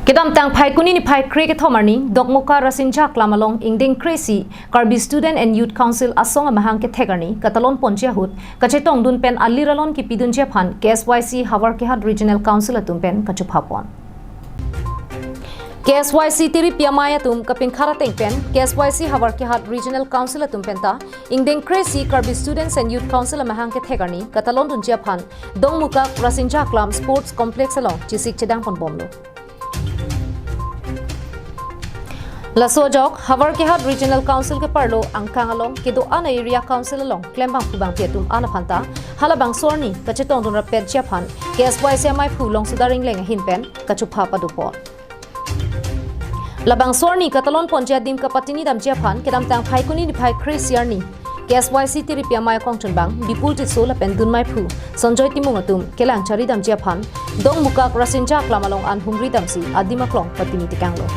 Kedam tang phai kuni ni phai kre ke thomarni dokmuka rasinjak lamalong Ingdeng kresi karbi student and youth council asong aMahang kethekarni katalon ponchehut kachetong dun pen aliralon ki pidun jephan KSYC Howraghat Regional Council atum pen kachuphapon KSYC tiri piamaya tum kapin kharateng pen KSYC Howraghat Regional Council atum penta Ingdeng kresi karbi students and youth council aMahang kethekarni katalon dun jephan dongmuka rasinjak lam sports complex along chisik chedang pon bomlo Lasojok Howraghat Regional Council ke parlo angkang along kedo ana area council along klembang pubang pietum ana phanta halabang sorni kachetong dun rapet japhan KSYC mai phulong sudaring leng hinpen kachupha padupol labang sorni katalon ponjat dim kapatini dam japhan kedam tang phai kuni ni phai kresiarni KSYC tiripia mai kongchon bang dipul ti sola pen dun mai phu sonjoy timungatum kelang chari dam japhan dong mukak rasinjak lamalong an humri damsi adimaklong patini tikanglo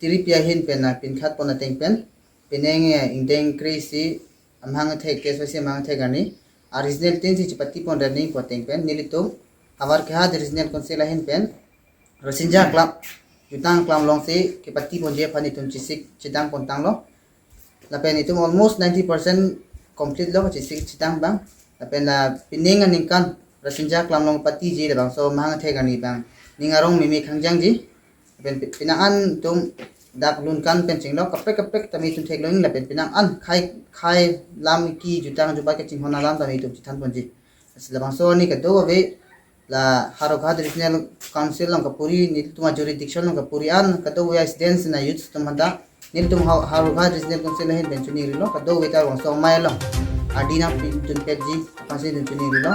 Tiripia hin pen na pin khat pona teng pen peneng Ingdeng kresi aMahang thek KSYC aMahang thek ani original tin si chipati pon running ko teng pen nilitum Howraghat Regional Council hin pen rasinja club jutang klam long se ke pati pon je phani tum chisik chidang pon tang lo la pen itum almost 90% complete lo chisik chidang bang la pen la pineng aning kan rasinja klam long pati je bang so aMahang thek ani bang ningarong mimi khangjang ji pen pinaan tum dak lun kan pen chinglo kapek tami tum thek loing la pen pinaan khai lam ki jutang juba ke ching hona lam tami tum chithan ponji asla bang so ni ka do ve la Howraghat Regional Council long kapuri ni tuma jurisdiction long kapuri an ka do ya students na youth tum handa ni tum Howraghat Regional Council hin pen chuni rilo ka do ve ta bang so mai lo adina pin tun peji pasi tun chuni rilo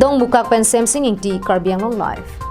dong mukak pen sem singing ti karbiang long live